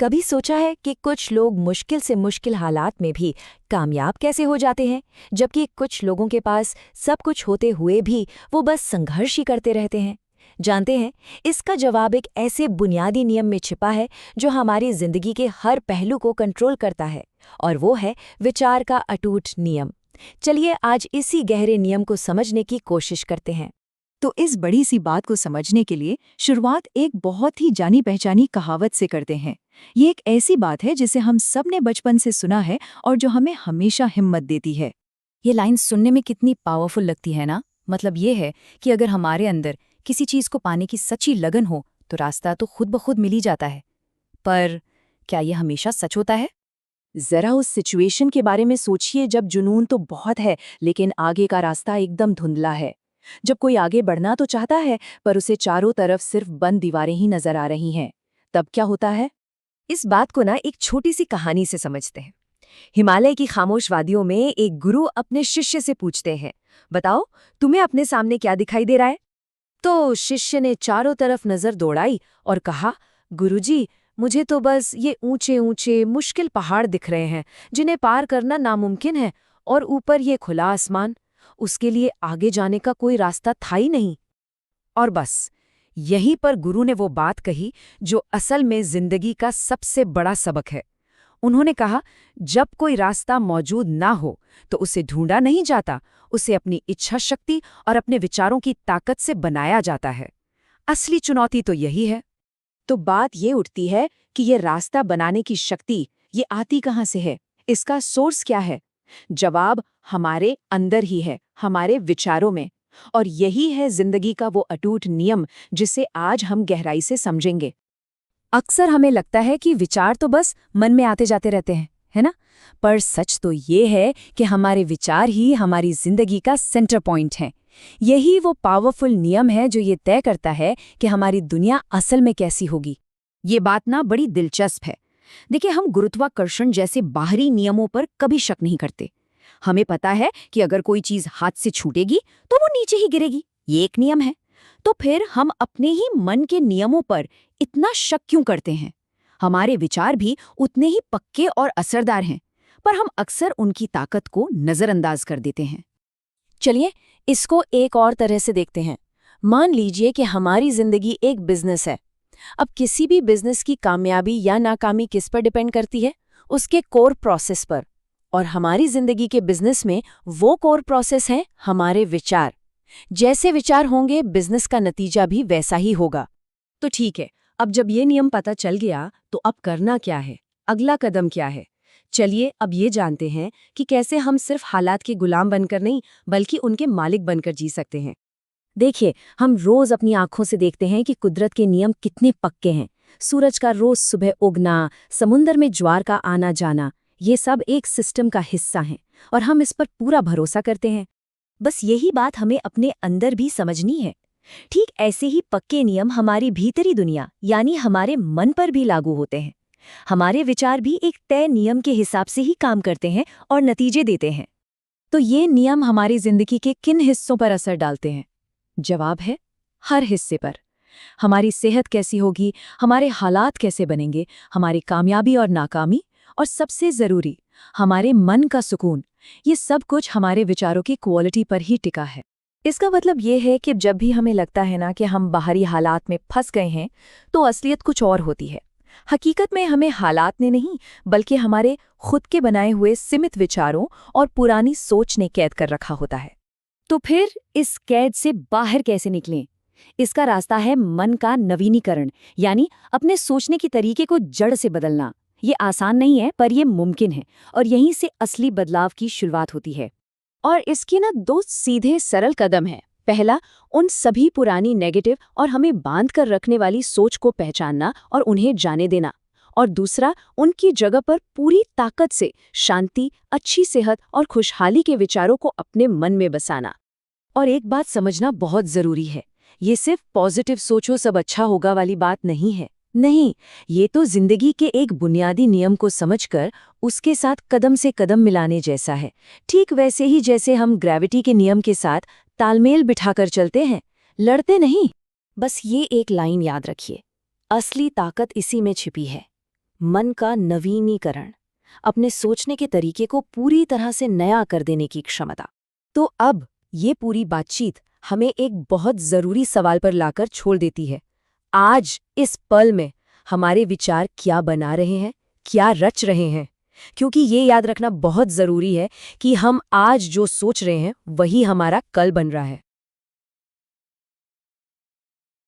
कभी सोचा है कि कुछ लोग मुश्किल से मुश्किल हालात में भी कामयाब कैसे हो जाते हैं, जबकि कुछ लोगों के पास सब कुछ होते हुए भी वो बस संघर्ष ही करते रहते हैं? जानते हैं, इसका जवाब एक ऐसे बुनियादी नियम में छिपा है जो हमारी जिंदगी के हर पहलू को कंट्रोल करता है, और वो है विचार का अटूट नियम। चलिए आज इसी गहरे नियम को समझने की कोशिश करते हैं। तो इस बड़ी सी बात को समझने के लिए शुरुआत एक बहुत ही जानी पहचानी कहावत से करते हैं। ये एक ऐसी बात है जिसे हम सब ने बचपन से सुना है और जो हमें हमेशा हिम्मत देती है। ये लाइन सुनने में कितनी पावरफुल लगती है ना। मतलब ये है कि अगर हमारे अंदर किसी चीज को पाने की सच्ची लगन हो तो रास्ता तो खुद ब खुद मिल ही जाता है। पर क्या ये हमेशा सच होता है? जरा उस सिचुएशन के बारे में सोचिए जब जुनून तो बहुत है लेकिन आगे का रास्ता एकदम धुंधला है। जब कोई आगे बढ़ना तो चाहता है पर उसे चारों तरफ सिर्फ बंद दीवारें ही नजर आ रही हैं, तब क्या होता है? इस बात को एक छोटी सी कहानी से समझते हैं। हिमालय की खामोश वादियों में एक गुरु अपने शिष्य से पूछते हैं, बताओ तुम्हें अपने सामने क्या दिखाई दे रहा है? तो शिष्य ने चारों तरफ नजर दौड़ाई और कहा, गुरुजी, मुझे तो बस ये ऊंचे ऊंचे मुश्किल पहाड़ दिख रहे हैं जिन्हें पार करना नामुमकिन है, और ऊपर ये खुला आसमान। उसके लिए आगे जाने का कोई रास्ता था ही नहीं। और बस यहीं पर गुरु ने वो बात कही जो असल में जिंदगी का सबसे बड़ा सबक है। उन्होंने कहा, जब कोई रास्ता मौजूद ना हो तो उसे ढूंढा नहीं जाता, उसे अपनी इच्छा शक्ति और अपने विचारों की ताकत से बनाया जाता है। असली चुनौती तो यही है। तो बात ये उठती है कि ये रास्ता बनाने की शक्ति ये आती कहाँ से है? इसका सोर्स क्या है? जवाब हमारे अंदर ही है, हमारे विचारों में। और यही है जिंदगी का वो अटूट नियम जिसे आज हम गहराई से समझेंगे। अक्सर हमें लगता है कि विचार तो बस मन में आते जाते रहते हैं, है ना? पर सच तो ये है कि हमारे विचार ही हमारी जिंदगी का सेंटर पॉइंट हैं। यही वो पावरफुल नियम है जो ये तय करता है कि हमारी दुनिया असल में कैसी होगी। ये बात बड़ी दिलचस्प है। देखिए, हम गुरुत्वाकर्षण जैसे बाहरी नियमों पर कभी शक नहीं करते। हमें पता है कि अगर कोई चीज हाथ से छूटेगी तो वो नीचे ही गिरेगी, ये एक नियम है। तो फिर हम अपने ही मन के नियमों पर इतना शक क्यों करते हैं? हमारे विचार भी उतने ही पक्के और असरदार हैं, पर हम अक्सर उनकी ताकत को नजरअंदाज कर देते हैं। चलिए इसको एक और तरह से देखते हैं। मान लीजिए कि हमारी जिंदगी एक बिजनेस है। अब किसी भी बिजनेस की कामयाबी या नाकामी किस पर डिपेंड करती है? उसके कोर प्रोसेस पर। और हमारी जिंदगी के बिजनेस में वो कोर प्रोसेस हैं हमारे विचार। जैसे विचार होंगे, बिजनेस का नतीजा भी वैसा ही होगा। तो ठीक है, अब जब ये नियम पता चल गया तो अब करना क्या है? अगला कदम क्या है? चलिए अब ये जानते हैं कि कैसे हम सिर्फ हालात के गुलाम बनकर नहीं बल्कि उनके मालिक बनकर जी सकते हैं। देखिए, हम रोज अपनी आंखों से देखते हैं कि कुदरत के नियम कितने पक्के हैं। सूरज का रोज सुबह उगना, समुंदर में ज्वार का आना जाना, ये सब एक सिस्टम का हिस्सा हैं और हम इस पर पूरा भरोसा करते हैं। बस यही बात हमें अपने अंदर भी समझनी है। ठीक ऐसे ही पक्के नियम हमारी भीतरी दुनिया यानी हमारे मन पर भी लागू होते हैं। हमारे विचार भी एक तय नियम के हिसाब से ही काम करते हैं और नतीजे देते हैं। तो ये नियम हमारी जिंदगी के किन हिस्सों पर असर डालते हैं? जवाब है हर हिस्से पर। हमारी सेहत कैसी होगी, हमारे हालात कैसे बनेंगे, हमारी कामयाबी और नाकामी, और सबसे जरूरी हमारे मन का सुकून, ये सब कुछ हमारे विचारों की क्वालिटी पर ही टिका है। इसका मतलब ये है कि जब भी हमें लगता है ना कि हम बाहरी हालात में फंस गए हैं, तो असलियत कुछ और होती है। हकीकत में हमें हालात ने नहीं बल्कि हमारे खुद के बनाए हुए सीमित विचारों और पुरानी सोच ने कैद कर रखा होता है। तो फिर इस कैद से बाहर कैसे निकलें? इसका रास्ता है मन का नवीनीकरण, यानी अपने सोचने के तरीके को जड़ से बदलना। ये आसान नहीं है पर यह मुमकिन है, और यहीं से असली बदलाव की शुरुआत होती है। और इसके दो सीधे सरल कदम हैं। पहला, उन सभी पुरानी नेगेटिव और हमें बांध कर रखने वाली सोच को पहचानना और उन्हें जाने देना। और दूसरा, उनकी जगह पर पूरी ताकत से शांति, अच्छी सेहत और खुशहाली के विचारों को अपने मन में बसाना। और एक बात समझना बहुत जरूरी है, ये सिर्फ पॉजिटिव सोचो सब अच्छा होगा वाली बात नहीं है। नहीं, ये तो जिंदगी के एक बुनियादी नियम को समझकर उसके साथ कदम से कदम मिलाने जैसा है। ठीक वैसे ही जैसे हम ग्रेविटी के नियम के साथ तालमेल बिठाकर चलते हैं, लड़ते नहीं। बस ये एक लाइन याद रखिए, असली ताकत इसी में छिपी है। मन का नवीनीकरण, अपने सोचने के तरीके को पूरी तरह से नया कर देने की क्षमता। तो अब ये पूरी बातचीत हमें एक बहुत ज़रूरी सवाल पर लाकर छोड़ देती है। आज इस पल में हमारे विचार क्या बना रहे हैं, क्या रच रहे हैं? क्योंकि ये याद रखना बहुत ज़रूरी है कि हम आज जो सोच रहे हैं वही हमारा कल बन रहा है।